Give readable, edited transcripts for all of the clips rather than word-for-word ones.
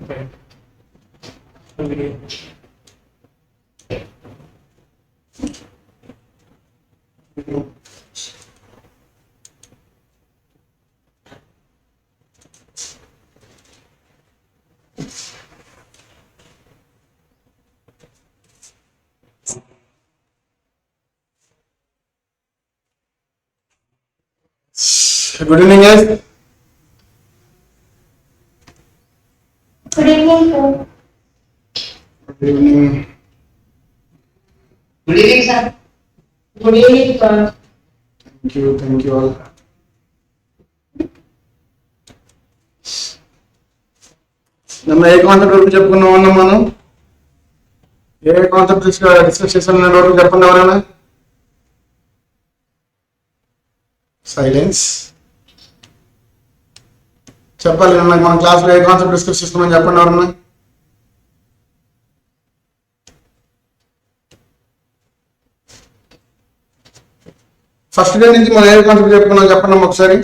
Good evening, guys. Good evening, sir. Good evening. Good evening, sir. Good evening, sir. Thank you all. నిన్న ఏ concept వరకు చెప్పుకున్నాం మనం? ఏ concept discuss చేసాం వరకు చెప్పండి ఎవరైనా? సైలెన్స్. చెప్పాలి, నిన్న మన క్లాస్లో ఏ కాన్సెప్ట్ డిస్కస్ చేస్తున్నామని చెప్పండి ఎవరన్నా? ఫస్ట్ డే నుంచి మనం ఏ కాన్సెప్ట్ చెప్పుకున్నాం చెప్పండి ఒకసారి.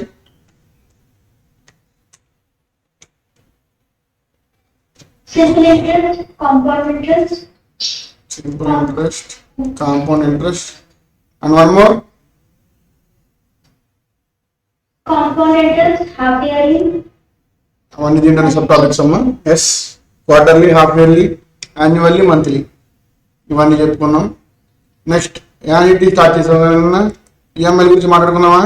Simple interest, compound interest. Simple interest, compound interest, and one more. Compound interest, half yearly. అవన్నీ దీంట్లో సబ్ టాపిక్స్ అమ్మా. Yes, quarterly, half yearly, annually, monthly, ఇవన్నీ చెప్పుకున్నాం. నెక్స్ట్ యాన్యుటీ స్టార్ట్ చేసాం. ఈఎంఐ గురించి మాట్లాడుకున్నామా?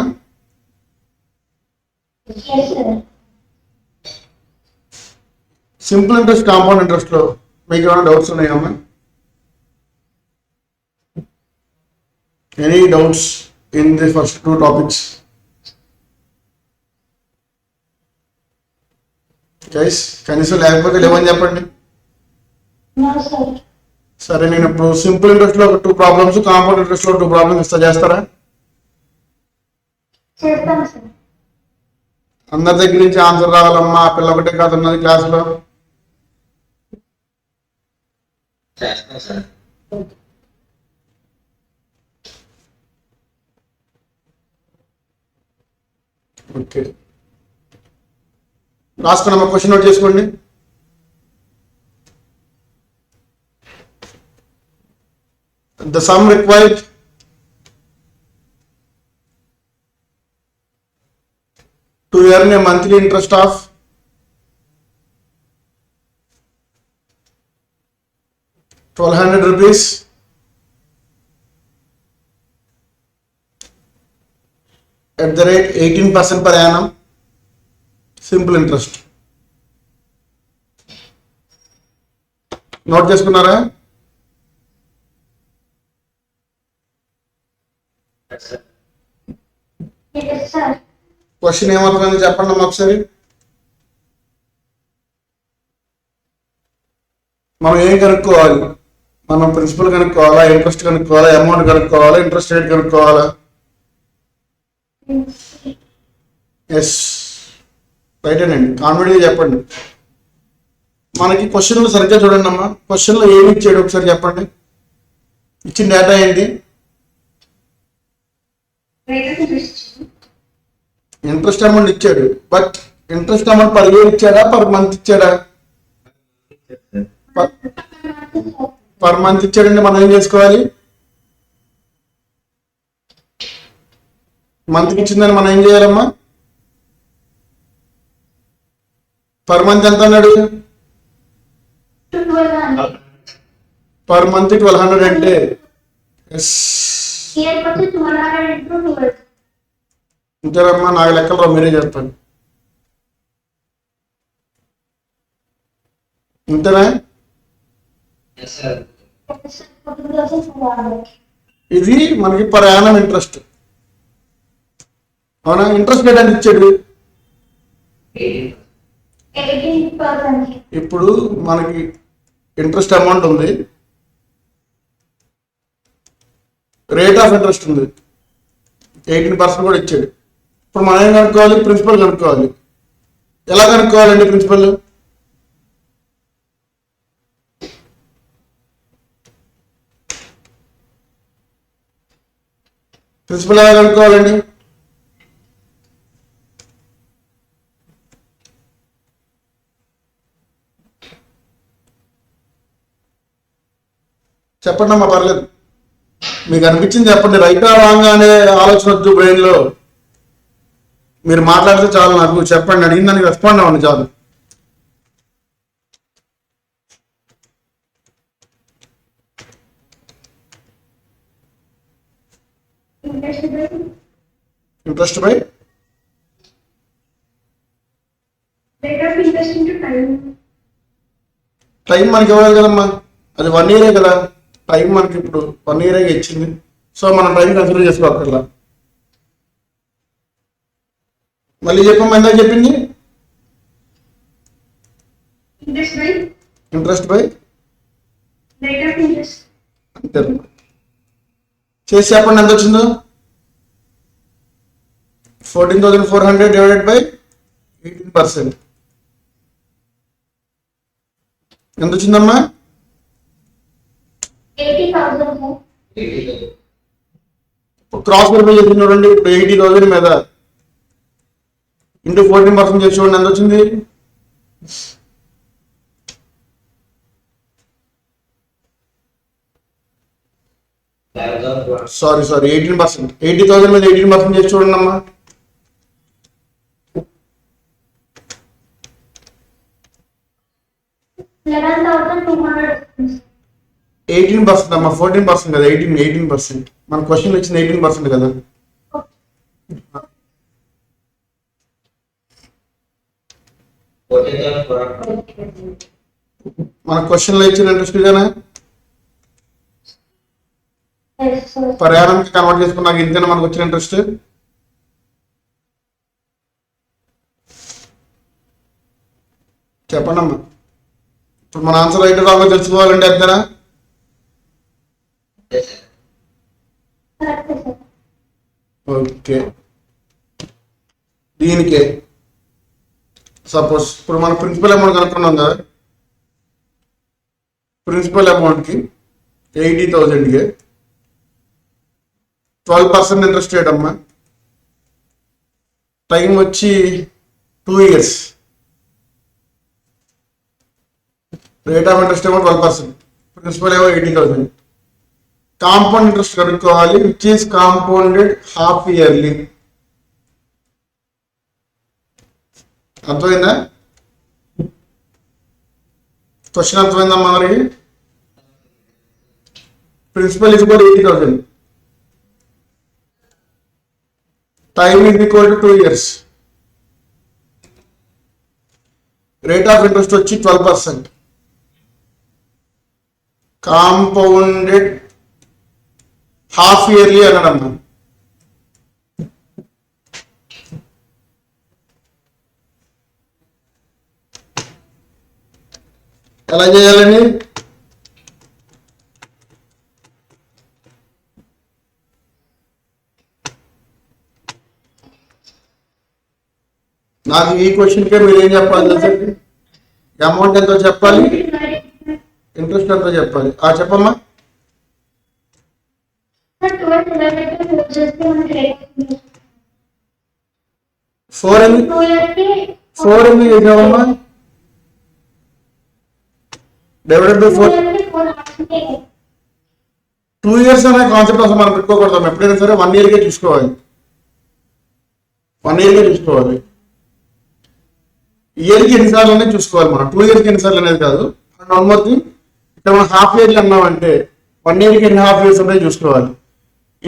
Yes, sir. Simple interest, compound interest లో మీకు ఏమైనా డౌట్స్ ఉన్నాయమ్మా? Any doubts in the first two topics? Guys కనీసం లేకపోతే లేవని చెప్పండి. No, sir. సరే, నేను ఇప్పుడు సింపుల్ ఇంట్రెస్ట్ లో ఒక 2 ప్రాబ్లమ్స్, కాంపౌండ్ ఇంట్రెస్ట్ లో 2 ప్రాబ్లమ్స్ చేస్తారా? చేస్తాం, sir. అందరి దగ్గర నుంచి ఆన్సర్ రావాలమ్మా. ఆ పిల్ల ఒకటే కాదు ఉన్నది క్లాస్ లో. చేస్తాం, సార్. ఓకే, రాసుకున్నామా? క్వశ్చన్ నోట్ చేసుకోండి. The sum required to earn a monthly interest of ₹1,200 at the rate 18% per annum, simple interest. Note చేసుకున్నారా? Yes, sir. క్వశ్చన్ ఏమవుతుందని చెప్పండి అమ్మా ఒకసారి. మనం ఏం కనుక్కోవాలి? మనం ప్రిన్సిపల్ కనుక్కోవాలా, ఇంట్రెస్ట్ కనుక్కోవాలా, అమౌంట్ కనుక్కోవాలా, ఇంట్రెస్ట్ రేట్ కనుక్కోవాలా? ఎస్, రైట్ అండి. కాన్ఫిడెంట్గా చెప్పండి. మనకి క్వశ్చన్లు సరిగ్గా చూడండి అమ్మా. క్వశ్చన్లో ఏమి ఇచ్చాడు ఒకసారి చెప్పండి. ఇచ్చిన డేటా ఏంటి? ఇంట్రెస్ట్ అమౌంట్ ఇచ్చాడు, but interest amount per year ఇచ్చాడా, పర్ మంత్ ఇచ్చాడా? పర్ మంత్ ఇచ్చాడంటే మనం ఏం చేసుకోవాలి? మంత్కి ఇచ్చిందని మనం ఏం చేయాలమ్మా? పర్ మంత్ ఎంత అన్నాడు? పర్ మంత్ 1200 అంటే ఇంతేనమ్మా. నాకు లెక్కలు మీరే చెప్తాను. ఇంతేనా? ఇది మనకి పర్ యానం ఇంట్రెస్ట్. అవునా? ఇంట్రెస్ట్ రేట్ అని ఇచ్చాడు. ఇప్పుడు మనకి ఇంట్రెస్ట్ అమౌంట్ ఉంది, రేట్ ఆఫ్ ఇంట్రెస్ట్ ఉంది, 18% కూడా ఇచ్చాడు. ఇప్పుడు మనం ఏం కనుక్కోవాలి? ప్రిన్సిపల్ కనుక్కోవాలి. ఎలా కనుక్కోవాలండి ప్రిన్సిపల్? ప్రిన్సిపల్ ఎలా కనుక్కోవాలండి? చెప్పండి అమ్మా, పర్లేదు. మీకు అనిపించింది చెప్పండి. రైటా రాంగ్ అనే ఆలోచన వద్దు బ్రెయిన్లో. మీరు మాట్లాడితే చాలు, నాకు చెప్పండి, అడిగిన దానికి రెస్పాండ్ అవ్వండి చాలు. Interest by interest by rate of interest into time. Time మనకి ఇవ్వాలి కదమ్మా, అది 1 ఇయరే కదా. టైం మనకి ఇప్పుడు 1 ఇయరే ఇచ్చింది, సో మనం టైం కన్సిడర్ చేసుకోకర్లా. మళ్ళీ చెప్పమ్మా, ఎంత చెప్పింది? Interest by interest by rate of interest. అంతే. చేసి చెప్పండి ఎంత వచ్చిందో. 14,400 డివైడెడ్ బై 18%. ఎంత వచ్చిందమ్మా? 80,000 సార్. క్రాస్ వెరిఫై చేసి చూడండి. ఇప్పుడు 80,000 మీద ఇంటూ 14% చేసి చూడండి ఎంత వచ్చింది. సారీ 18%. 80,000 మీద 18% చేసి చూడండి అమ్మా. 11,200 వస్తుంది. 18% అమ్మా, 14% కదా. 18%. మన క్వశ్చన్ వచ్చింది 18% కదా. మన క్వశ్చన్ లో ఇచ్చిన ఇంట్రెస్ట్ ఇదేనా? Yes, sir. ప్రయాణానికి కన్వర్ట్ చేసుకున్నాక ఇంతేనా మనకు వచ్చిన ఇంట్రెస్ట్? చెప్పండి అమ్మా. ఇప్పుడు మన ఆన్సర్ రైట్ రాగా తెలుసుకోవాలంటే అంతేనా? Correct, sir. ఓకే. దీనికే సపోజ్ ఇప్పుడు మన ప్రిన్సిపల్ అమౌంట్ కనుక్కున్నాం కదా. ప్రిన్సిపల్ అమౌంట్కి 80,000కి 12% ఇంట్రెస్ట్ రేట్ అమ్మా. టైం వచ్చి 2 years. రేట్ ఆఫ్ ఇంట్రెస్ట్ ఏమో 12%, ప్రిన్సిపల్ ఏమో 80,000. కాంపౌండ్ ఇంట్రెస్ట్ కనుక్కోవాలి, which is compounded half yearly. అర్థమైందా? క్వశ్చన్ అర్థమైందమ్మా మరి? Principal is equal 80,000, time is equal to 2 years, rate of interest వచ్చి 12%, కాంపౌండెడ్ హాఫ్ ఇయర్లీ అన్నాడమ్మా. ఎలా చేయాలని? నాకు ఈ క్వశ్చన్కే మీరు ఏం చెప్పాలి తెలుసండి? అమౌంట్ ఎంతో చెప్పాలి, ఇంట్రెస్ట్ ఎంతో చెప్పాలి. చెప్పమ్మా. Sir, 12 divided by 4 చేస్తే మనకి రేట్ ఆఫ్ ఇంట్రెస్ట్ 4 ఎందుకు 2 years కి 4 ఎందుకు చేసావమ్మా? Divided by 4. 4 హాఫ్కే 2 years అనే కాన్సెప్ట్ అసలు మనం పెట్టుకోకూడదు. ఎప్పుడైనా సరే 1 yearకే చూసుకోవాలి. 1 yearకే చూసుకోవాలి. ఇయర్కి ఎన్నిసార్లు అనేది చూసుకోవాలి మనం. 2 yearsకి ఎన్నిసార్లు అనేది కాదు. అండ్ వన్ మోర్ థింగ్, ఇక్కడ మనం హాఫ్ ఇయర్లీ అన్నామంటే 1 yearకి ఎన్ని హాఫ్ ఇయర్స్ ఉంటాయో చూసుకోవాలి.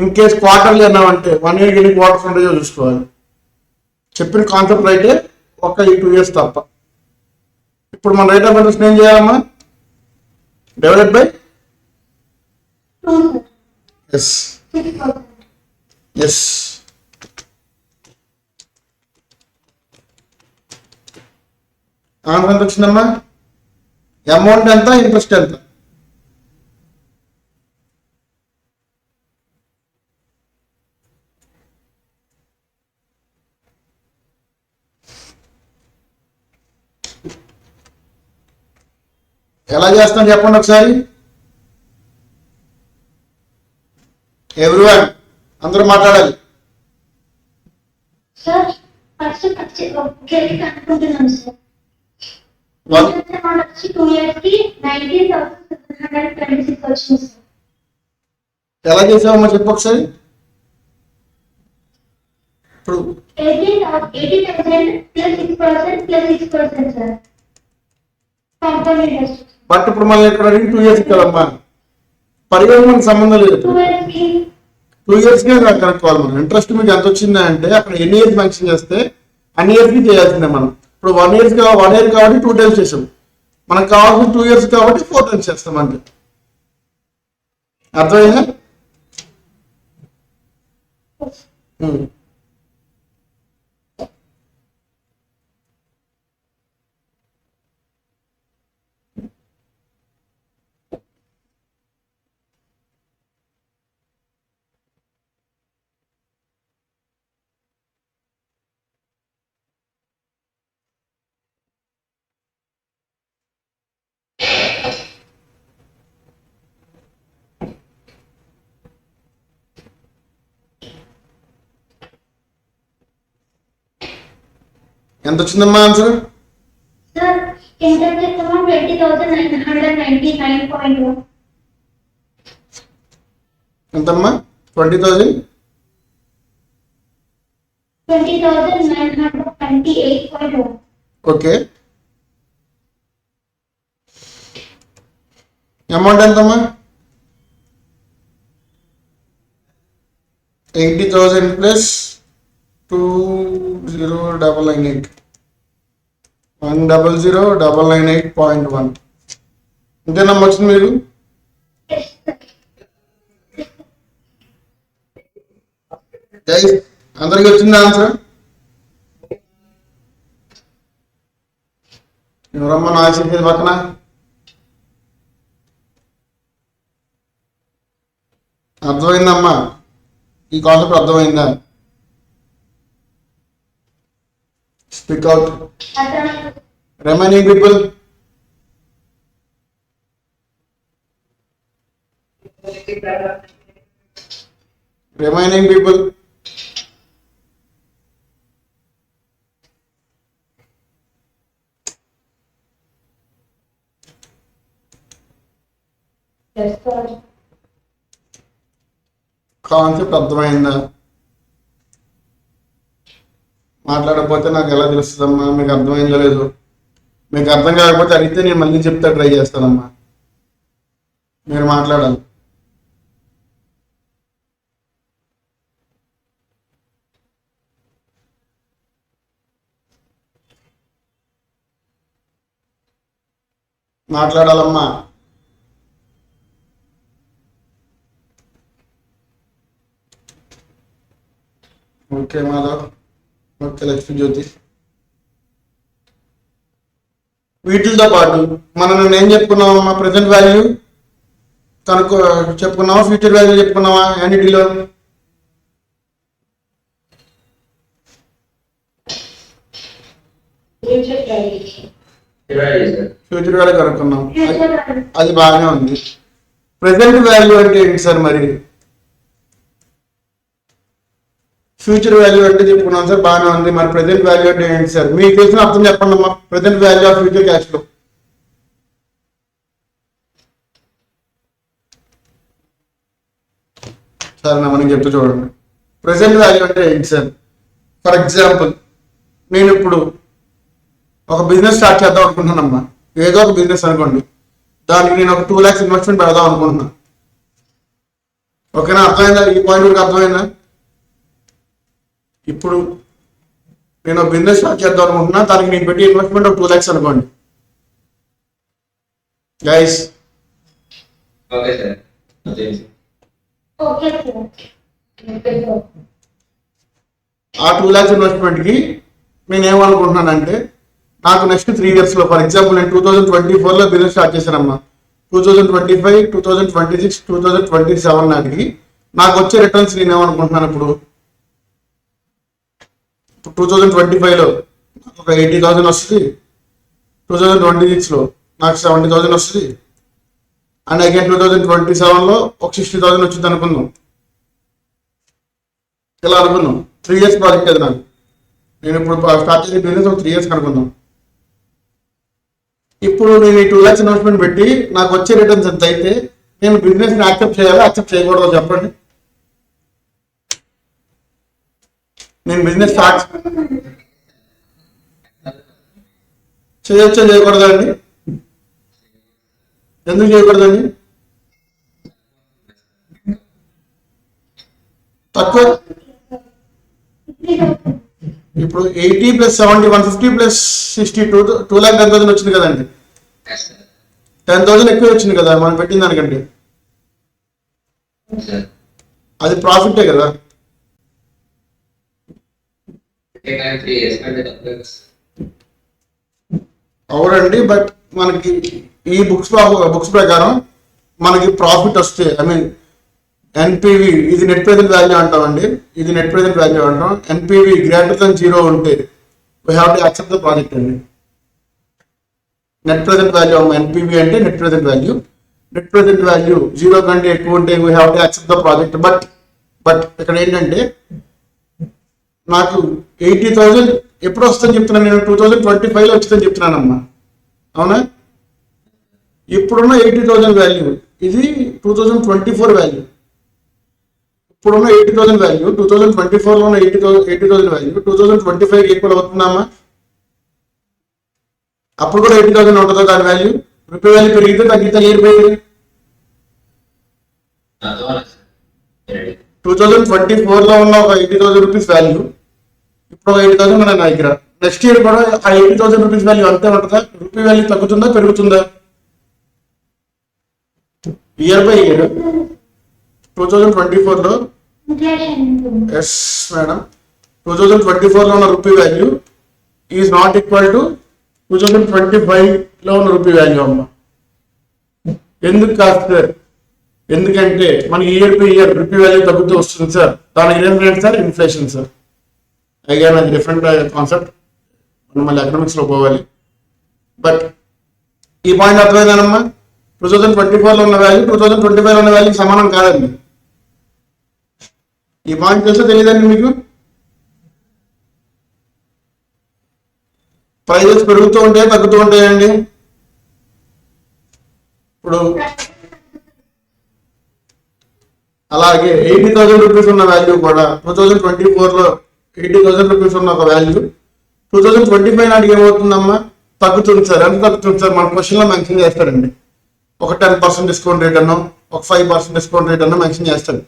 ఇన్ కేస్ క్వార్టర్లీ అన్నామంటే 1 yearకి ఎన్ని క్వార్టర్స్ ఉంటాయో చూసుకోవాలి. చెప్పిన కాన్సెప్ట్ అయితే ఒక్క ఈ 2 years తప్ప. ఇప్పుడు మన రేట్ ఆఫ్ ఇంట్రెస్ట్ ఏం చేయాలమ్మా? Divided by 2, sir. Yes 6,000. Yes. Answer ఎంత వచ్చిందమ్మా? అమౌంట్ ఎంత, ఇంట్రెస్ట్ ఎంత? ఎలా చేస్తాం చెప్పండి ఒకసారి. ఎవ్రీవన్ అందరూ మాట్లాడాలి. Sir, ఫస్ట్ ఒకేకి కనుక్కుంటున్నాం సార్. One. ఇంట్రెస్ట్ అమౌంట్ వచ్చి 2 years కి 90,726 వచ్చింది సార్. ఎలా చేసావమ్మా చెప్పు ఒకసారి. ఇప్పుడు 80,000 plus 6% plus 6%, sir. Compound interest. But ఇప్పుడు మళ్ళీ ఇక్కడ 2 years కదమ్మా, పరిగణన మనకు సంబంధం లేదు. 2 years కి 2 years కే కనుక్కోవాలి మనం. ఇంట్రెస్ట్ మీకు ఎంత వచ్చిందా అంటే అక్కడ ఎన్ని ఇయర్స్ మెన్షన్ చేస్తే అన్ని ఇయర్స్ కి చేయాల్సిందే మనం. ఇప్పుడు 1 year కాబట్టి 2 times చేసాం, మనకు కావాల్సిన 2 years కాబట్టి 4 times చేస్తాం అంతే. అర్థమైందా? ఎంత వచ్చిందమ్మా ఆన్సర్? sir, interest amount 20,999.1. ఎంతమ్మా? 20,000. 20,928.1. ఓకే. అమౌంట్ ఎంతమ్మా? 80,000 ప్లస్ 20998 100,998.1. ఇంతేనమ్మా వచ్చింది మీరు? Yes, sir. అందరికి వచ్చింది ఆన్సర్? ఎవరమ్మా నా చెప్పేది పక్కన? అర్థమైందమ్మా? ఈ కాన్సెప్ట్ అర్థమైందా? Speak out. Remaining people. Remaining people. Yes, sir. Concept అర్థమైందా? మాట్లాడకపోతే నాకు ఎలా తెలుస్తుందమ్మా మీకు అర్థమైందో లేదు? మీకు అర్థం కాకపోతే అడిగితే నేను మళ్ళీ చెప్తా, ట్రై చేస్తానమ్మా. మీరు మాట్లాడాలి. మాట్లాడాలమ్మా. ఓకే మాధవ్. ఓకే లక్ష్మీ జ్యోతి. వీటితో పాటు మనం ఏం చెప్పుకున్నామమ్మా? ప్రెసెంట్ వాల్యూ కనుక్కో చెప్పుకున్నావా? ఫ్యూచర్ వాల్యూ చెప్పుకున్నావా? యాన్యుటీలో Future value. ఫ్యూచర్ వాల్యూ కనుక్కున్నాం, Future value. అది బాగానే ఉంది. ప్రెసెంట్ వాల్యూ అంటే ఏంటి సార్ మరి? ఫ్యూచర్ వాల్యూ అంటే చెప్పుకున్నాం సార్, బాగానే ఉంది. మరి ప్రెసెంట్ వాల్యూ అంటే ఏంటి సార్? మీకు తెలిసిన అర్థం చెప్పండి అమ్మా. Present value of future cash flow. Sir మనకి చెప్తూ చూడండి. ప్రెసెంట్ వాల్యూ అంటే ఏంటి సార్? ఫర్ ఎగ్జాంపుల్ నేను ఇప్పుడు ఒక బిజినెస్ స్టార్ట్ చేద్దాం అనుకుంటున్నానమ్మా. ఏదో ఒక బిజినెస్ అనుకోండి, దానికి నేను ఒక 2 lakhs ఇన్వెస్ట్మెంట్ పెడదాం అనుకుంటున్నాను. ఓకేనా? అర్థమైందా? ఈ పాయింట్ వరకు అర్థమైందా? ఇప్పుడు నేను బిజినెస్ స్టార్ట్ చేద్దాం అనుకుంటున్నా, దానికి నేను పెట్టి ఇన్వెస్ట్మెంట్ ఒక 2 lakhs అనుకోండి గైస్. Okay sir. అదే Okay, sir. Okay, sir. ఆ 2 lakhs ఇన్వెస్ట్మెంట్ కి నేను ఏమనుకుంటున్నానంటే, నాకు నెక్స్ట్ 3 years లో, ఫర్ ఎగ్జాంపుల్ నేను 2024 లో బిజినెస్ స్టార్ట్ చేశానమ్మా. 2025, 2026, 2027 నాటికి నాకు వచ్చే రిటర్న్స్ నేను ఏమనుకుంటున్నాను? ఇప్పుడు 2025 లో నాకు ఒక 80,000 వస్తుంది, 2026 లో నాకు 70,000 వస్తుంది, అండ్ అగైన్ 2027 లో ఒక 60,000 వచ్చింది అనుకుందాం. ఇలా అనుకుందాం. 3 years ప్రాజెక్ట్ అది నాకు. నేను ఇప్పుడు స్టార్ట్ చేసే బిజినెస్ ఒక 3 years అనుకుందాం. ఇప్పుడు నేను ఈ 2 lakhs ఇన్వెస్ట్మెంట్ పెట్టి నాకు వచ్చే రిటర్న్స్ ఎంత అయితే నేను బిజినెస్ ని యాక్సెప్ట్ చేయాలా యాక్సెప్ట్ చేయకూడదు చెప్పండి. నేను బిజినెస్ స్టార్ట్ చేయొచ్చా చేయకూడదా అండి? ఎందుకు చేయకూడదండి? తక్కువ ఇప్పుడు 80 + 70 150 + 60 2,10,000 వచ్చింది కదండి. 10,000 ఎక్కువ వచ్చింది కదా మనం పెట్టిన దానికంటే. అది ప్రాఫిటే కదా. అవునండి, బట్ మనకి ఈ బుక్స్ ప్రకారం మనకి ప్రాఫిట్ వస్తే ఎన్పివి ఇది నెట్ ప్రెజెంట్ వాల్యూ అంటామండి. ఇది నెట్ ప్రెజెంట్ వాల్యూ అంటాం. ఎన్పివి >0 ఉంటే we have to accept the project అండి. నెట్ ప్రెజెంట్ వాల్యూ ఎన్పివి అంటే net present value. Net present value 0 కంటే ఎక్కువ ఉంటే we have to accept the project. But ఇక్కడ ఏంటంటే నాకు 80,000 ఎప్పుడు వస్తుందని చెప్తున్నాను నేను? 2025లో వచ్చిందని చెప్తున్నానమ్మా. అవునా? ఇప్పుడున్న 80,000 వాల్యూ ఇది 2024 వాల్యూ. ఇప్పుడున్న 80,000 వాల్యూ 2024లో ఉన్న 80,000 వాల్యూ 2025 ఈక్వల్ అవుతుందమ్మా. అప్పుడు కూడా 80,000 ఉంటుందా దాని వాల్యూ? రూపీ వాల్యూ పెరిగితే తగ్గితే ఏం పెరిగింది? 2024లో ఉన్న ఒక 80,000 రూపీస్ వాల్యూ ఇప్పుడు 80,000 మన దగ్గర. నెక్స్ట్ ఇయర్ కూడా ఆ 80,000 రూపీస్ వాల్యూ అంతే ఉంటుందా? రూపీ వాల్యూ తగ్గుతుందా పెరుగుతుందా? ఇయర్ బై ఇయర్ 2024లో ఎస్ మేడం 2024లో ఉన్న rupee value is not equal to 2025లో ఉన్న రూపీ వాల్యూ అమ్మ. ఎందుకు కాదు సార్? ఎందుకంటే మనకి year by year rupee value తగ్గుతూ వస్తుంది సార్. దానికి ఏం rate sir? Inflation sir. Again అది డిఫరెంట్ కాన్సెప్ట్, మనం మళ్ళీ ఎకనామిక్స్లో పోవాలి. బట్ ఈ పాయింట్ అర్థమైందనమ్మా. 2024లో ఉన్న వాల్యూ 2025లో ఉన్న వాల్యూకి సమానం కాదండి. ఈ పాయింట్ తెలుసా తెలియదండి మీకు? ప్రైజెస్ పెరుగుతూ ఉంటాయా తగ్గుతూ ఉంటాయండి? ఇప్పుడు అలాగే 80,000 రూపీస్ ఉన్న వాల్యూ కూడా 2024లో 80,000 రూపీస్ ఉన్న ఒక వాల్యూ 2025 నాటికి ఏమవుతుందమ్మా? తగ్గుతుంది సార్. ఎంత తగ్గుతుంది సార్? మన క్వశ్చన్లో మెన్షన్ చేస్తారండి. ఒక 10% డిస్కౌంట్ రేట్ అన్నో ఒక 5% డిస్కౌంట్ రేట్ అన్నో మెన్షన్ చేస్తాడు.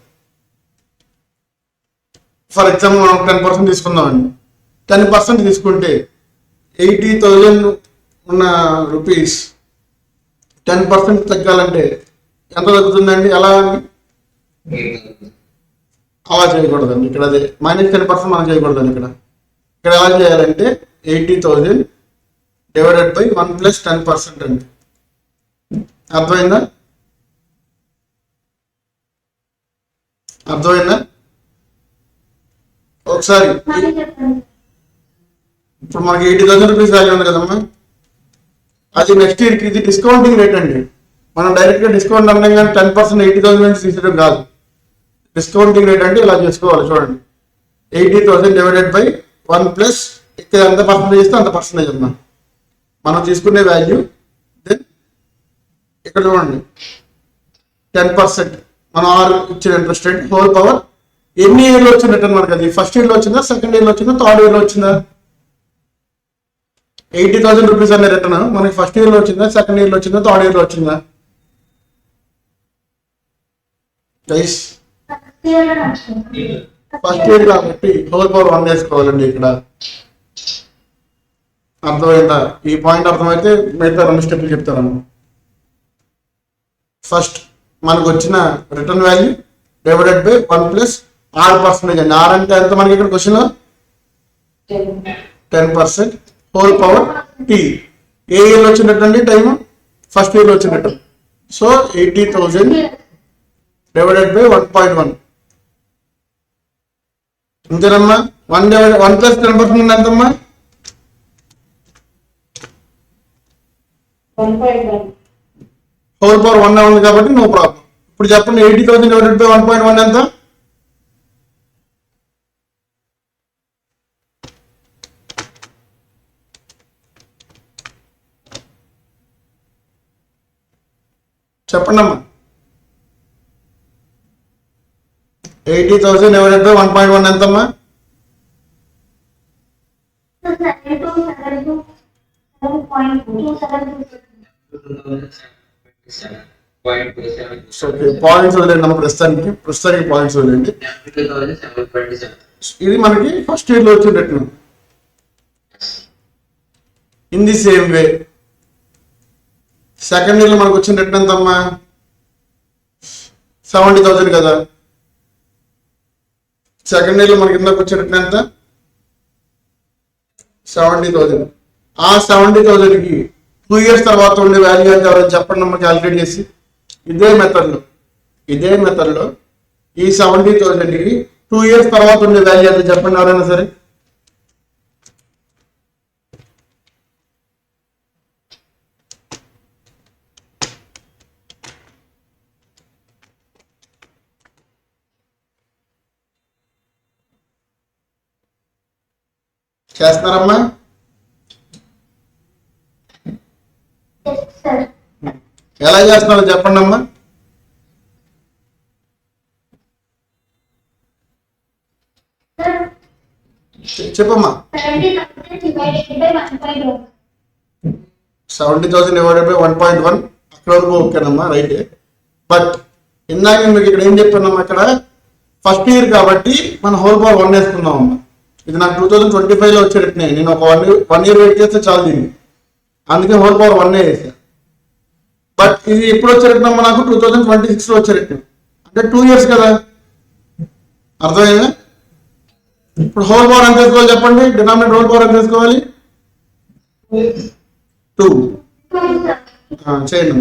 ఫర్ ఎగ్జాంపుల్ మనం 10% తీసుకుందామండి. 10% తీసుకుంటే 80,000 ఉన్న రూపీస్ 10% తగ్గాలంటే ఎంత తగ్గుతుందండి? ఎలా అలా చేయకూడదండి. ఇక్కడ అదే -10% మనం చేయకూడదండి. ఇక్కడ ఎలా చేయాలంటే 80,000 డివైడెడ్ బై 1 + 10% అండి. అర్థమైందా? ఒకసారి ఇప్పుడు మనకి 80,000 రూపీస్ వాల్యూ ఉంది కదమ్మా, అది నెక్స్ట్ ఇయర్కి ఇది డిస్కౌంటింగ్ రేట్ అండి. మనం డైరెక్ట్గా డిస్కౌంట్ అన్నాం కానీ 10% 80,000 నుంచి తీసేయడం కాదు. డిస్కౌంటింగ్ రేట్ అంటే ఇలా చేసుకోవాలి చూడండి. 80,000 డివైడెడ్ బై 1 ప్లస్ ఇక్కడ ఎంత పర్సెంటేజ్ ఇస్తే అంత పర్సెంటేజ్ అమ్మా మనం తీసుకునే వాల్యూ. దెన్ ఇక్కడ చూడండి 10% మనం ఇచ్చిన ఇంట్రెస్ట్ రేట్ హోల్ పవర్ ఎన్ని ఇయర్లో వచ్చిన రిటర్న్ మనకి? అది ఫస్ట్ ఇయర్లో వచ్చిందా, సెకండ్ ఇయర్లో వచ్చిందా, థర్డ్ ఇయర్లో వచ్చిందా? 80,000 రూపీస్ అనే రిటర్న్ మనకి ఫస్ట్ ఇయర్లో వచ్చిందా, సెకండ్ ఇయర్లో వచ్చిందా, థర్డ్ ఇయర్లో వచ్చిందా? ఫస్ట్ ఇయర్ కాబట్టి హోల్ పవర్ 1 వేసుకోవాలండి. ఇక్కడ అర్థమైందా? ఈ పాయింట్ అర్థమైతే మిగతా 2 స్టెప్లు చెప్తాను. ఫస్ట్ మనకు వచ్చిన return value divided by 1 plus R% అండి. R అంటే ఎంత మనకి ఇక్కడ క్వశ్చన్? 10% whole power T. ఏ ఇయర్లో వచ్చినట్టండి టైం? ఫస్ట్ ఇయర్లో వచ్చినట్టు. సో 80,000 డివైడెడ్ బై 1.1 అంతేనమ్మా. 1 + 10% ఎంతమ్మా? 1.1. హోల్ పవర్ 1 ఉంది కాబట్టి నో ప్రాబ్లం. ఇప్పుడు చెప్పండి 80,000 డివైడెడ్ బై 1.1 ఎంత? చెప్పండి అమ్మా. 80,000 డివైడెడ్ బై 1.1 ఎంతమ్మా? 2,727.27. ఓకే, పాయింట్స్ వదిలేండి అమ్మ, ప్రస్తుతానికి పాయింట్స్ వదిలేండి. 72,727. ఇది మనకి ఫస్ట్ ఇయర్ లో వచ్చేటట్టు. In the same way second year లో మనకు వచ్చినట్టు ఎంతమ్మా? 70,000 కదా. సెకండ్ ఇయర్ లో మనకి ఇందాక వచ్చేటట్టు ఎంత? 70,000. ఆ 70,000 కి 2 years తర్వాత ఉండే వాల్యూ ఎంత ఎవరైనా చెప్పండి అమ్మా, క్యాలిక్యులేట్ చేసి. ఇదే మెథడ్ లో ఈ 70,000 కి 2 years తర్వాత ఉండే వాల్యూ ఎంత చెప్పండి ఎవరైనా సరే. చేస్తున్నారమ్మా? సార్ ఎలా చేస్తున్నారో చెప్పండి అమ్మా. చెప్పమ్మా. 70,000 divided by 1.1. 70,000 డివైడెడ్ బై 1.1 అక్కడ వరకు ఓకేనమ్మా, రైట్. బట్ ఇందాక మీకు ఇక్కడ ఏం చెప్పానమ్మా, ఇక్కడ ఫస్ట్ ఇయర్ కాబట్టి మనం హోల్ పవర్ 1 వేసుకున్నాం అమ్మా. ఇది నాకు 2025 లో వచ్చేటట్టునే, నేను ఒక 1 year వెయిట్ చేస్తే చాలు దీన్ని, అందుకే హోల్ పవర్ 1 వేసా. బట్ ఇది ఎప్పుడు వచ్చేటట్టునమ్మా, నాకు 2026 లో వచ్చేటట్టు, అంటే 2 years కదా. అర్థమైందా? ఇప్పుడు హోల్ పవర్ ఎంత వేసుకోవాలి చెప్పండి, డినామినేటర్ హోల్ పవర్ ఎంత వేసుకోవాలి? 2. చేయండి.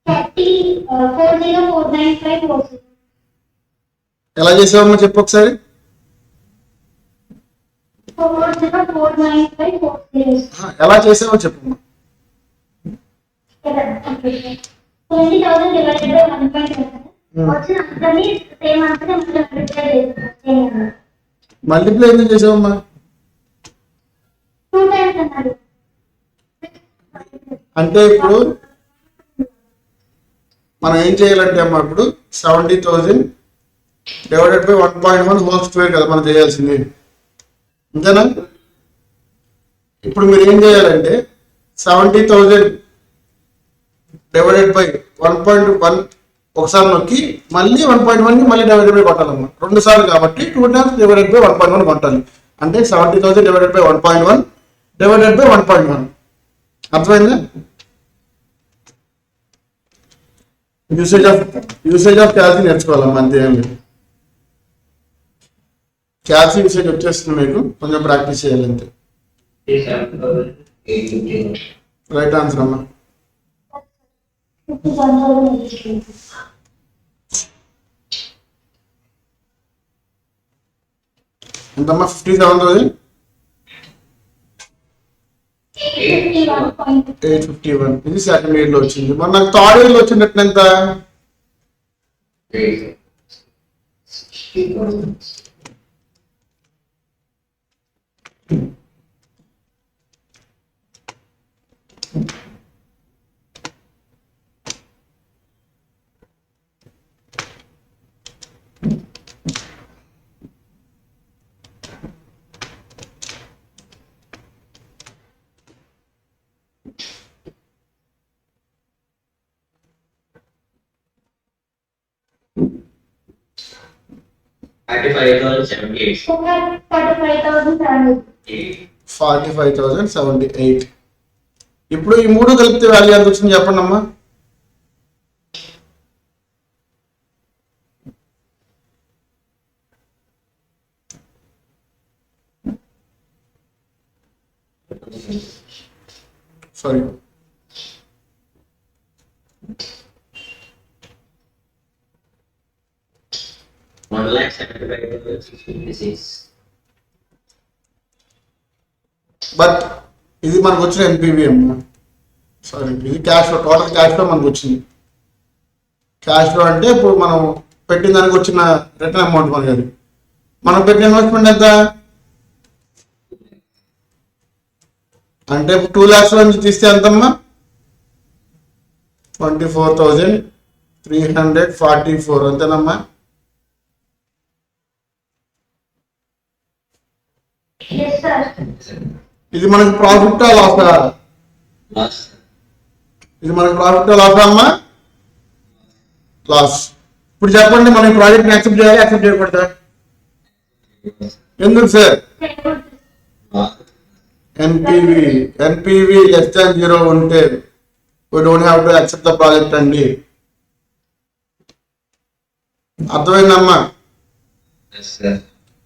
40,495. ఎలా చేసావమ్మా చెప్పు ఒకసారి. 40,495. ఎలా చేసావో చెప్పమ్మా. 20,000 divided by 1.1. వచ్చిన ఆన్సర్ని సేమ్ ఆన్సర్ మల్టిప్లై ఎందుకు చేసావమ్మా? 2 times అన్నారు. అంటే ఇప్పుడు మనం ఏం చేయాలంటే అమ్మా, ఇప్పుడు 70,000 డివైడెడ్ బై 1.1 హోల్ స్క్వేర్ కదా మనం చేయాల్సింది, అంతేనా? ఇప్పుడు మీరు ఏం చేయాలంటే 70,000 డివైడెడ్ బై 1.1 ఒకసారి నొక్కి మళ్ళీ 1.1 ని మళ్ళీ డివైడెడ్ బై కొట్టాలమ్మా, 2 సార్లు కాబట్టి 2 times డివైడెడ్ బై 1.1 కొట్టాలి. అంటే 70,000 డివైడెడ్ బై 1.1 డివైడెడ్ బై 1.1. అర్థమైందా? యూసేజ్ ఆఫ్ క్యాల్సి నేర్చుకోవాలమ్మా, అంతే. ఏం లేదు, క్యాల్సి యూసేజ్ వచ్చేస్తుంది మీకు, కొంచెం ప్రాక్టీస్ చేయాలి అంతే. 7,851. రైట్ ఆన్సర్ అమ్మా. 51,000. ఎంతమ్మా? 57,000 851. ఇది సెకండ్ ఇయర్ లో వచ్చింది. మరి నాకు థర్డ్ ఇయర్ లో వచ్చినట్టు ఎంత? 60,000. $45,078. 45,700. ఇప్పుడు ఈ మూడు కలిపితే వాల్యూ ఎంత వచ్చింది చెప్పండి అమ్మా. సారీ, 1,75,656. బట్ ఇది మనకు వచ్చిన ఎన్పివి అమ్మా. సారీ, ఇది cash flow, total cash flow మనకు వచ్చింది. క్యాష్ ఫ్లో అంటే ఇప్పుడు మనం పెట్టిన దానికి వచ్చిన రిటర్న్ అమౌంట్ మనకి. అది మనం పెట్టిన ఇన్వెస్ట్మెంట్ ఎంత అంటే 2 lakhs నుంచి తీస్తే ఎంతమ్మా? 24,000 344 అంతేనమ్మా. Yes, sir. ఇది మనకి ప్రాఫిట్ లాసా? Loss. ఇది మనకి ప్రాఫిట్ లాసా అమ్మా? లాస్. ఇప్పుడు చెప్పండి, మనం ఈ ప్రాజెక్ట్ని యాక్సెప్ట్ చేయాలి, యాక్సెప్ట్ చేయకూడదా? ఎందుకు sir? Loss. NPV less than 0 ఉంటే we don't have to accept the project అండి. అర్థమైందమ్మా? Yes, sir.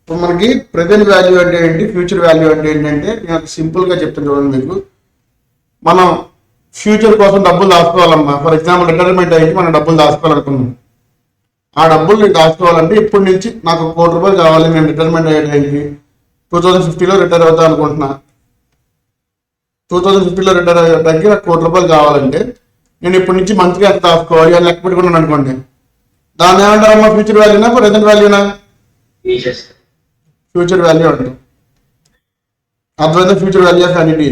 ఇప్పుడు మనకి ప్రెజెంట్ వాల్యూ అంటే ఏంటి, ఫ్యూచర్ వాల్యూ అంటే ఏంటంటే నేను సింపుల్గా చెప్తాను చూడండి మీకు. మనం ఫ్యూచర్ కోసం డబ్బులు దాచుకోవాలమ్మా. ఫర్ ఎగ్జాంపుల్ రిటైర్మెంట్ అయ్యి మనం డబ్బులు దాచుకోవాలనుకున్నాం. ఆ డబ్బులు నేను దాచుకోవాలంటే ఇప్పటి నుంచి నాకు ₹1,00,00,000 కావాలి, నేను రిటైర్మెంట్ అయ్యే టైంకి 2050లో రిటైర్ అవుతా అనుకుంటున్నా. 2050లో రిటైర్ అయ్యే టైంకి నాకు ₹1,00,00,000 కావాలంటే నేను ఇప్పటి నుంచి మంత్లీ ఎంత దాచుకోవాలి అని లెక్క పెట్టుకున్నాను అనుకోండి. దాన్ని ఏమంటారమ్మా? ఫ్యూచర్ వాల్యూనా ప్రెజెంట్ వాల్యూనా? Features. ఫ్యూచర్ వాల్యూ అంటాం. అర్థమైందా? Future value of NET.